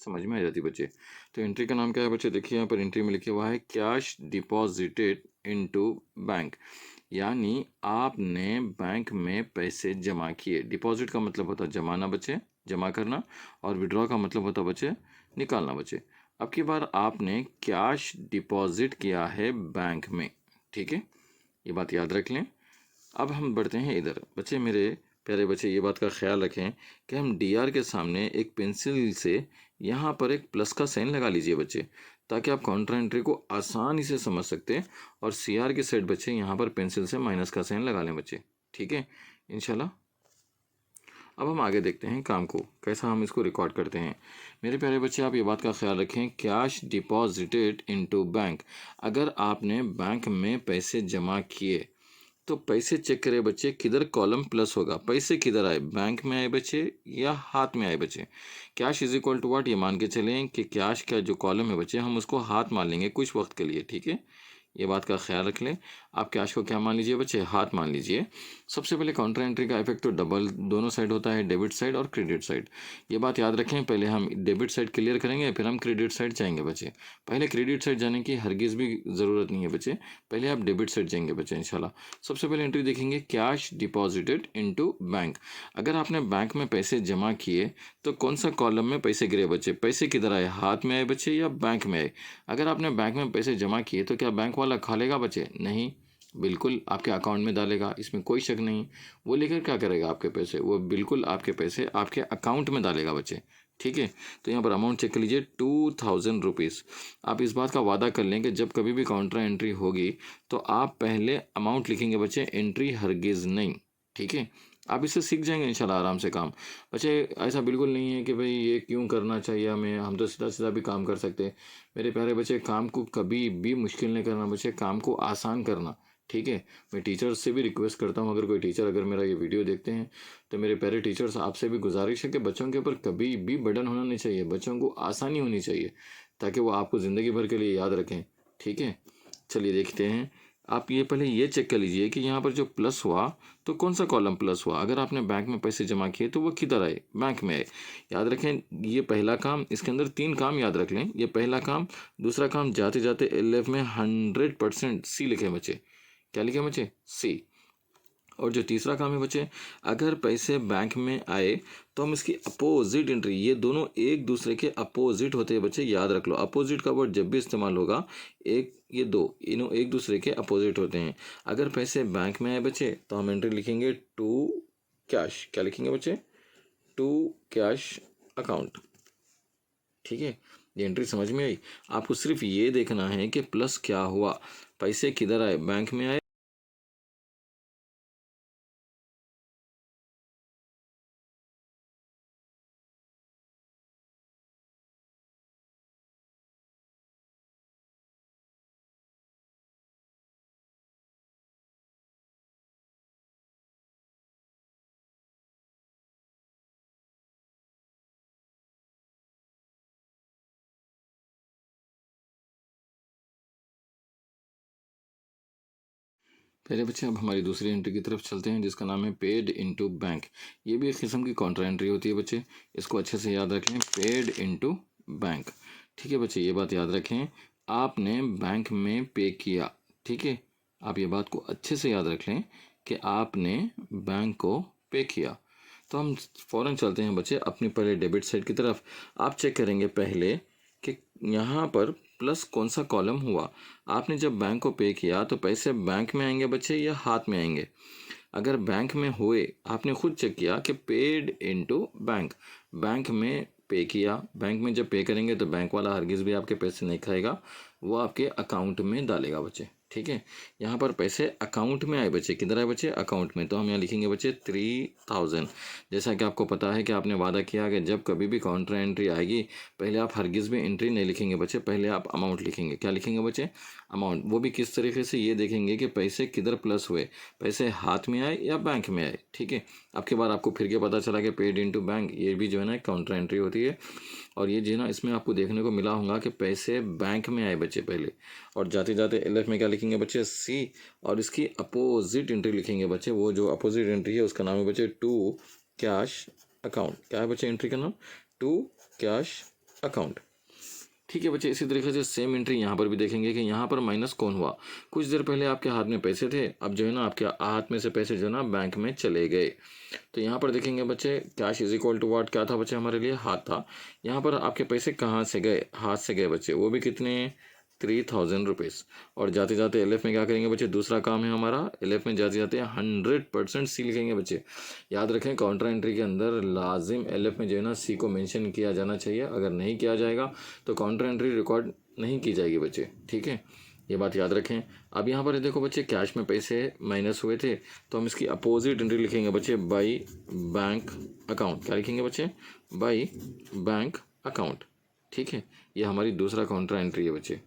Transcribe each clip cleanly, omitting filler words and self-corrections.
समझ में आ जाती है बच्चे। तो एंट्री का नाम क्या है बच्चे, देखिए यहाँ पर एंट्री में लिखा हुआ है कैश डिपॉजिटेड इनटू बैंक, यानी आपने बैंक में पैसे जमा किए। डिपॉजिट का मतलब होता है जमाना बच्चे, जमा करना, और विड्रॉ का मतलब होता है बच्चे निकालना बच्चे। अब की बार आपने कैश डिपॉजिट किया है बैंक में, ठीक है, ये बात याद रख लें। अब हम बढ़ते हैं इधर बच्चे, मेरे प्यारे बच्चे ये बात का ख्याल रखें कि हम डी आर के सामने एक पेंसिल से यहाँ पर एक प्लस का साइन लगा लीजिए बच्चे, ताकि आप काउंटर एंट्री को आसानी से समझ सकते हैं। और सी आर के साइड बच्चे यहाँ पर पेंसिल से माइनस का साइन लगा लें बच्चे, ठीक है इंशाल्लाह। अब हम आगे देखते हैं काम को, कैसा हम इसको रिकॉर्ड करते हैं। मेरे प्यारे बच्चे आप ये बात का ख्याल रखें, कैश डिपॉजिटेड इनटू बैंक, अगर आपने बैंक में पैसे जमा किए तो पैसे चेक करें बच्चे, किधर कॉलम प्लस होगा, पैसे किधर आए, बैंक में आए बच्चे या हाथ में आए बच्चे। Cash is equal to what, ये मान के चलें कि कैश का जो कॉलम है बच्चे हम उसको हाथ मान लेंगे कुछ वक्त के लिए, ठीक है, ये बात का ख्याल रख लें। आप कैश को क्या मान लीजिए बच्चे, हाथ मान लीजिए। सबसे पहले काउंटर एंट्री का इफेक्ट तो डबल दोनों साइड होता है, डेबिट साइड और क्रेडिट साइड, ये बात याद रखें। पहले हम डेबिट साइड क्लियर करेंगे, फिर हम क्रेडिट साइड जाएंगे बच्चे। पहले क्रेडिट साइड जाने की हरगिज भी ज़रूरत नहीं है बच्चे, पहले आप डेबिट साइड जाएंगे बच्चे इंशाल्लाह। सबसे पहले एंट्री देखेंगे कैश डिपॉजिटेड इनटू बैंक, अगर आपने बैंक में पैसे जमा किए तो कौन सा कॉलम में पैसे गिरे बच्चे, पैसे किधर आए, हाथ में आए बच्चे या बैंक में आए। अगर आपने बैंक में पैसे जमा किए तो क्या बैंक वाला खा लेगा बच्चे, नहीं, बिल्कुल आपके अकाउंट में डालेगा, इसमें कोई शक नहीं। वो लेकर क्या करेगा आपके पैसे, वो बिल्कुल आपके पैसे आपके अकाउंट में डालेगा बच्चे, ठीक है। तो यहाँ पर अमाउंट चेक कर लीजिए 2000 रुपीज़। आप इस बात का वादा कर लें कि जब कभी भी काउंटर एंट्री होगी तो आप पहले अमाउंट लिखेंगे बच्चे, एंट्री हरगिज़ नहीं, ठीक है। आप इससे सीख जाएंगे इंशाल्लाह आराम से काम। बच्चे ऐसा बिल्कुल नहीं है कि भाई ये क्यों करना चाहिए हमें, हम तो सीधा सीधा भी काम कर सकते हैं। मेरे प्यारे बच्चे काम को कभी भी मुश्किल नहीं करना बच्चे, काम को आसान करना, ठीक है। मैं टीचर्स से भी रिक्वेस्ट करता हूँ, अगर कोई टीचर अगर मेरा ये वीडियो देखते हैं तो मेरे प्यारे टीचर्स आपसे भी गुजारिश है कि बच्चों के ऊपर कभी भी बर्डन होना नहीं चाहिए, बच्चों को आसानी होनी चाहिए ताकि वो आपको ज़िंदगी भर के लिए याद रखें, ठीक है। चलिए देखते हैं। आप ये पहले ये चेक कर लीजिए कि यहाँ पर जो प्लस हुआ तो कौन सा कॉलम प्लस हुआ। अगर आपने बैंक में पैसे जमा किए तो वो किधर आए, बैंक में आए। याद रखें ये पहला काम, इसके अंदर 3 काम याद रख लें, ये पहला काम। दूसरा काम, जाते जाते एलएफ में 100% सी लिखे बच्चे, क्या लिखे बच्चे, सी। और जो तीसरा काम है बच्चे, अगर पैसे बैंक में आए तो हम इसकी अपोजिट एंट्री, ये दोनों एक दूसरे के अपोजिट होते हैं बच्चे, याद रख लो। अपोजिट का वर्ड जब भी इस्तेमाल होगा, एक ये दो इन्हों एक दूसरे के अपोजिट होते हैं। अगर पैसे बैंक में आए बच्चे तो हम एंट्री लिखेंगे टू कैश, क्या लिखेंगे बच्चे, टू कैश अकाउंट, ठीक है। ये एंट्री समझ में आई। आपको सिर्फ ये देखना है कि प्लस क्या हुआ, पैसे किधर आए, बैंक में आए। पहले बच्चे अब हमारी दूसरी एंट्री की तरफ चलते हैं जिसका नाम है पेड इनटू बैंक। ये भी एक किस्म की काउंटर एंट्री होती है बच्चे, इसको अच्छे से याद रखें, पेड इनटू बैंक, ठीक है बच्चे। ये बात याद रखें, आपने बैंक में पे किया, ठीक है। आप ये बात को अच्छे से याद रख लें कि आपने बैंक को पे किया। तो हम फ़ौरन चलते हैं बच्चे अपनी पहले डेबिट साइड की तरफ। आप चेक करेंगे पहले कि यहाँ पर प्लस कौन सा कॉलम हुआ। आपने जब बैंक को पे किया तो पैसे बैंक में आएंगे बच्चे या हाथ में आएंगे। अगर बैंक में हुए, आपने खुद चेक किया कि पेड इनटू बैंक, बैंक में पे किया, बैंक में जब पे करेंगे तो बैंक वाला हरगिज़ भी आपके पैसे नहीं खाएगा, वो आपके अकाउंट में डालेगा बच्चे, ठीक है। यहाँ पर पैसे अकाउंट में आए बच्चे, किधर आए बच्चे, अकाउंट में। तो हम यहाँ लिखेंगे बच्चे 3000। जैसा कि आपको पता है कि आपने वादा किया कि जब कभी भी काउंटर एंट्री आएगी पहले आप हरगिज़ भी एंट्री नहीं लिखेंगे बच्चे, पहले आप अमाउंट लिखेंगे, क्या लिखेंगे बच्चे, अमाउंट। वो भी किस तरीके से, ये देखेंगे कि पैसे किधर प्लस हुए, पैसे हाथ में आए या बैंक में आए, ठीक है। अब की बार आपको फिर के पता चला कि पेड इनटू बैंक ये भी जो है ना काउंटर एंट्री होती है। और ये जो है ना इसमें आपको देखने को मिला होगा कि पैसे बैंक में आए बच्चे पहले, और जाते जाते एलएफ में क्या लिखेंगे बच्चे, सी। और इसकी अपोजिट एंट्री लिखेंगे बच्चे, वो जो अपोजिट एंट्री है उसका नाम है बच्चे टू कैश अकाउंट। क्या है बच्चे एंट्री का नाम, टू कैश अकाउंट। ठीक है बच्चे, इसी तरीके से सेम एंट्री यहाँ पर भी देखेंगे कि यहाँ पर माइनस कौन हुआ। कुछ देर पहले आपके हाथ में पैसे थे, अब जो है ना आपके हाथ में से पैसे जो है ना बैंक में चले गए। तो यहाँ पर देखेंगे बच्चे, cash is equal to what, क्या था बच्चे हमारे लिए, हाथ था। यहाँ पर आपके पैसे कहाँ से गए, हाथ से गए बच्चे, वो भी कितने, 3000 रुपीज़। और जाते जाते एल एफ में क्या करेंगे बच्चे, दूसरा काम है हमारा, एल एफ में जाते जाते 100% सी लिखेंगे बच्चे। याद रखें काउंटर एंट्री के अंदर लाजिम एल एफ में जो है ना सी को मेंशन किया जाना चाहिए, अगर नहीं किया जाएगा तो काउंटर एंट्री रिकॉर्ड नहीं की जाएगी बच्चे। ठीक है, ये बात याद रखें। अब यहाँ पर देखो बच्चे, कैश में पैसे माइनस हुए थे, तो हम इसकी अपोजिट एंट्री लिखेंगे बच्चे, बाई बैंक अकाउंट। क्या लिखेंगे बच्चे, बाई बैंक अकाउंट। ठीक है, ये हमारी दूसरा काउंटर एंट्री है बच्चे।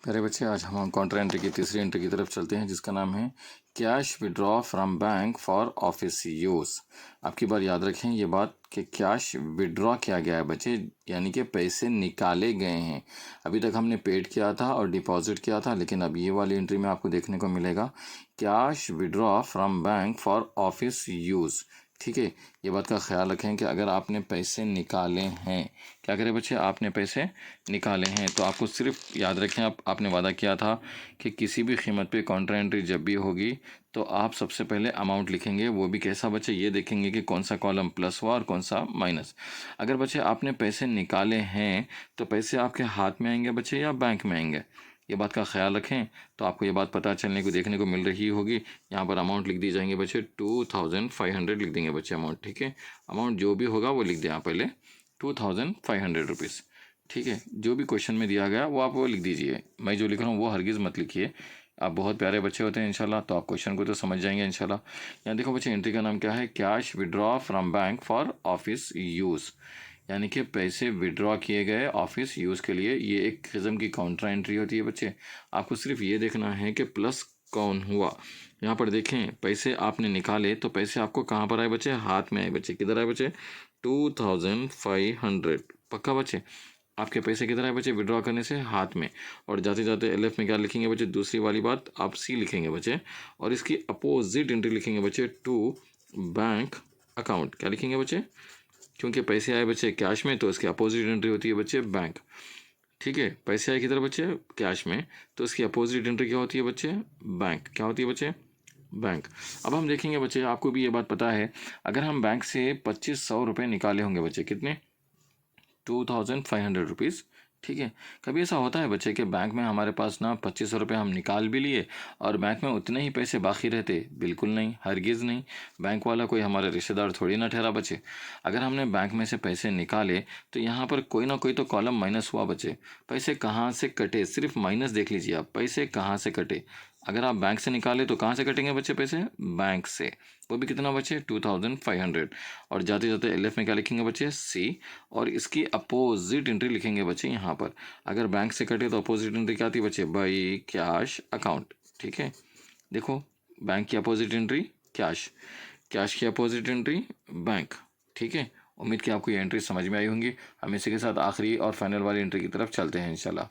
प्यारे बच्चे, आज हम काउंटर एंट्री की तीसरी एंट्री की तरफ चलते हैं, जिसका नाम है cash withdraw from bank for office use. आपकी बार याद रखें ये बात कि कैश विड्रॉ किया गया है बच्चे, यानी कि पैसे निकाले गए हैं। अभी तक हमने पेड किया था और डिपॉजिट किया था, लेकिन अब ये वाली एंट्री में आपको देखने को मिलेगा cash withdraw from bank for office use. ठीक है, ये बात का ख्याल रखें कि अगर आपने पैसे निकाले हैं, क्या करें बच्चे, आपने पैसे निकाले हैं, तो आपको सिर्फ याद रखें, आपने वादा किया था कि किसी भी कीमत पे काउंटर एंट्री जब भी होगी तो आप सबसे पहले अमाउंट लिखेंगे। वो भी कैसा बच्चे, ये देखेंगे कि कौन सा कॉलम प्लस हुआ और कौन सा माइनस। अगर बच्चे आपने पैसे निकाले हैं तो पैसे आपके हाथ में आएंगे बच्चे या बैंक में आएंगे, ये बात का ख्याल रखें। तो आपको ये बात पता चलने को देखने को मिल रही होगी। यहाँ पर अमाउंट लिख दी जाएंगे बच्चे, 2500 लिख देंगे बच्चे अमाउंट। ठीक है, अमाउंट जो भी होगा वो लिख दें आप पहले, 2500 रुपीज़। ठीक है, जो भी क्वेश्चन में दिया गया वो आप वो लिख दीजिए, मैं जो लिख रहा हूँ वो हरगिज़ मत लिखिए। आप बहुत प्यारे बच्चे होते हैं इंशाल्लाह, तो आप क्वेश्चन को तो समझ जाएंगे इंशाल्लाह। यहाँ देखो बच्चे, एंट्री का नाम क्या है, cash withdraw from bank for office use, यानी कि पैसे विड्रॉ किए गए ऑफिस यूज़ के लिए। ये एक किस्म की काउंटर एंट्री होती है बच्चे। आपको सिर्फ ये देखना है कि प्लस कौन हुआ। यहाँ पर देखें, पैसे आपने निकाले तो पैसे आपको कहाँ पर आए बच्चे, हाथ में आए बच्चे। किधर आए बच्चे, 2500। पक्का बच्चे, आपके पैसे किधर आए बच्चे, विड्रॉ करने से हाथ में। और जाते जाते एल एफ में क्या लिखेंगे बच्चे, दूसरी वाली बात, आप सी लिखेंगे बच्चे, और इसकी अपोजिट एंट्री लिखेंगे बच्चे, टू बैंक अकाउंट। क्या लिखेंगे बच्चे, क्योंकि पैसे आए बच्चे कैश में तो इसकी अपोजिट एंट्री होती है बच्चे बैंक। ठीक है, पैसे आए किधर बच्चे, कैश में, तो इसकी अपोजिट एंट्री क्या होती है बच्चे, बैंक। क्या होती है बच्चे, बैंक। अब हम देखेंगे बच्चे, आपको भी ये बात पता है, अगर हम बैंक से 2500 रुपये निकाले होंगे बच्चे, कितने, 2500 रुपीज़। ठीक है, कभी ऐसा होता है बच्चे कि बैंक में हमारे पास ना 2500 रुपये हम निकाल भी लिए और बैंक में उतने ही पैसे बाकी रहते, बिल्कुल नहीं, हरगिज़ नहीं। बैंक वाला कोई हमारे रिश्तेदार थोड़ी ना ठहरा बच्चे। अगर हमने बैंक में से पैसे निकाले तो यहाँ पर कोई ना कोई तो कॉलम माइनस हुआ बच्चे। पैसे कहाँ से कटे, सिर्फ माइनस देख लीजिए आप, पैसे कहाँ से कटे। अगर आप बैंक से निकाले तो कहाँ से कटेंगे बच्चे पैसे, बैंक से। वो भी कितना बच्चे, 2500। और जाते जाते एल एफ में क्या लिखेंगे बच्चे, सी, और इसकी अपोजिट एंट्री लिखेंगे बच्चे यहाँ पर। अगर बैंक से कटे तो अपोजिट एंट्री क्या आती है बच्चे, बाई कैश अकाउंट। ठीक है, देखो, बैंक की अपोजिट एंट्री कैश, कैश की अपोजिट एंट्री बैंक। ठीक है, उम्मीद कि आपको ये एंट्री समझ में आई होंगी। हम इसी के साथ आखिरी और फाइनल वाली एंट्री की तरफ चलते हैं इंशाल्लाह।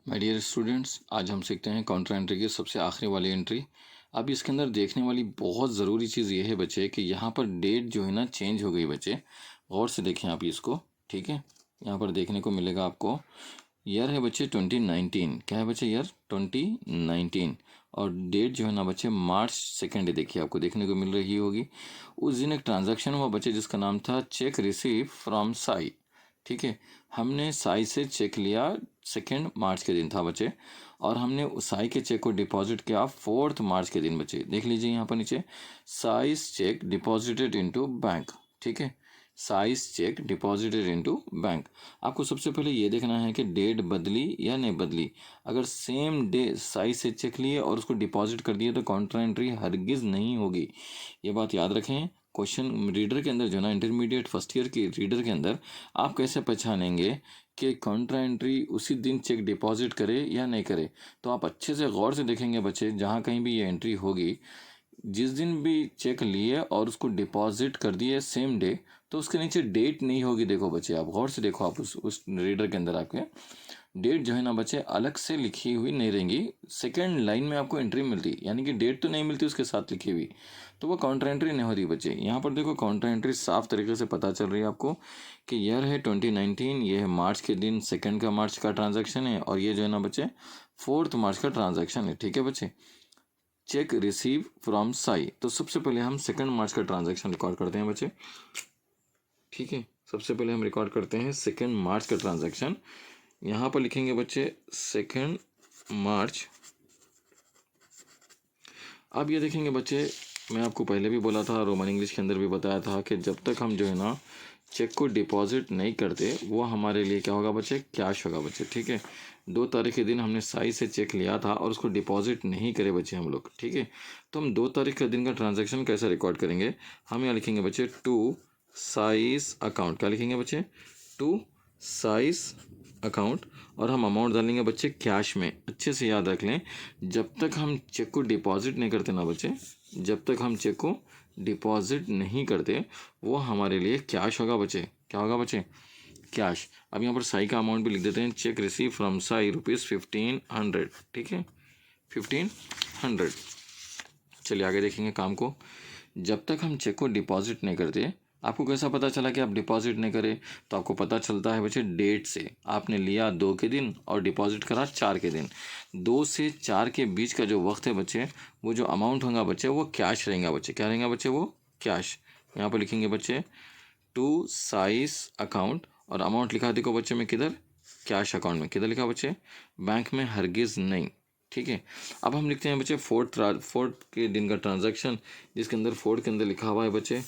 माय डियर स्टूडेंट्स, आज हम सीखते हैं काउंटर एंट्री की सबसे आखिरी वाली एंट्री। अब इसके अंदर देखने वाली बहुत ज़रूरी चीज़ ये है बच्चे कि यहाँ पर डेट जो है ना चेंज हो गई बच्चे। गौर से देखें आप इसको। ठीक है, यहाँ पर देखने को मिलेगा आपको, ईयर है बच्चे 2019। क्या है बच्चे, ईयर 2019। और डेट जो है ना बच्चे मार्च 2 देखिए आपको देखने को मिल रही होगी। उस दिन एक ट्रांजैक्शन हुआ बच्चे जिसका नाम था चेक रिसीव फ्रॉम साई। ठीक है, हमने साई से चेक लिया, 2 मार्च के दिन था बच्चे, और हमने उस साई के चेक को डिपॉजिट किया 4 मार्च के दिन बच्चे। देख लीजिए यहाँ पर नीचे, size check deposited into bank. ठीक है, size check deposited into bank. आपको सबसे पहले ये देखना है कि डेट बदली या नहीं बदली। अगर सेम डे साइज से चेक लिए और उसको डिपॉजिट कर दिए तो काउंटर एंट्री हरगिज़ नहीं होगी, ये बात याद रखें। क्वेश्चन रीडर के अंदर जो ना, इंटरमीडिएट फर्स्ट ईयर की रीडर के अंदर आप कैसे पहचानेंगे कि काउंटर एंट्री उसी दिन चेक डिपॉजिट करे या नहीं करे। तो आप अच्छे से गौर से देखेंगे बच्चे, जहाँ कहीं भी ये एंट्री होगी, जिस दिन भी चेक लिए और उसको डिपॉजिट कर दिए सेम डे, तो उसके नीचे डेट नहीं होगी। देखो बच्चे, आप गौर से देखो, आप उस रीडर के अंदर आपके, डेट जो है ना बच्चे अलग से लिखी हुई नहीं रहेंगी, सेकेंड लाइन में आपको एंट्री मिलती, यानी कि डेट तो नहीं मिलती उसके साथ लिखी हुई, तो वो काउंटर एंट्री नहीं होती बच्चे। यहाँ पर देखो काउंटर एंट्री साफ तरीके से पता चल रही है आपको कि ईयर है 2019, ये है मार्च के दिन, 2 मार्च का ट्रांजैक्शन है, और ये जो है ना बच्चे 4 मार्च का ट्रांजैक्शन है। ठीक है बच्चे, चेक रिसीव फ्रॉम साई, तो सबसे पहले हम 2 मार्च का ट्रांजैक्शन रिकॉर्ड करते हैं बच्चे। ठीक है, सबसे पहले हम रिकॉर्ड करते हैं 2 मार्च का ट्रांजैक्शन। यहाँ पर लिखेंगे बच्चे 2 मार्च। अब ये देखेंगे बच्चे, मैं आपको पहले भी बोला था, रोमन इंग्लिश के अंदर भी बताया था कि जब तक हम जो है ना चेक को डिपॉजिट नहीं करते वो हमारे लिए क्या होगा बच्चे, कैश होगा बच्चे। ठीक है, 2 तारीख के दिन हमने साई से चेक लिया था और उसको डिपॉजिट नहीं करे बच्चे हम लोग। ठीक है, तो हम 2 तारीख के दिन का ट्रांजैक्शन कैसे रिकॉर्ड करेंगे, हम यहाँ लिखेंगे बच्चे टू साइज अकाउंट। क्या लिखेंगे बच्चे, टू साइज अकाउंट, और हम अमाउंट डालेंगे बच्चे कैश में। अच्छे से याद रख लें, जब तक हम चेक को डिपॉजिट नहीं करते ना बच्चे, जब तक हम चेक को डिपॉजिट नहीं करते वो हमारे लिए कैश होगा बच्चे। क्या होगा बच्चे, कैश। अब यहाँ पर साई का अमाउंट भी लिख देते हैं, चेक रिसीव फ्रॉम साई ₹1500। ठीक है, 1500। चलिए आगे देखेंगे काम को। जब तक हम चेक को डिपॉजिट नहीं करते, आपको कैसा पता चला कि आप डिपॉजिट नहीं करें, तो आपको पता चलता है बच्चे डेट से। आपने लिया 2 के दिन और डिपॉजिट करा 4 के दिन, 2 से 4 के बीच का जो वक्त है बच्चे, वो जो अमाउंट होगा बच्चे वो कैश रहेगा बच्चे। क्या रहेगा बच्चे, वो कैश। यहाँ पर लिखेंगे बच्चे टू साइज अकाउंट, और अमाउंट लिखा देखो बच्चे में किधर, कैश अकाउंट में। किधर लिखा बच्चे, बैंक में हरगिज़ नहीं। ठीक है, अब हम लिखते हैं बच्चे फोर्थ के दिन का ट्रांजैक्शन, जिसके अंदर फोर्थ के अंदर लिखा हुआ है बच्चे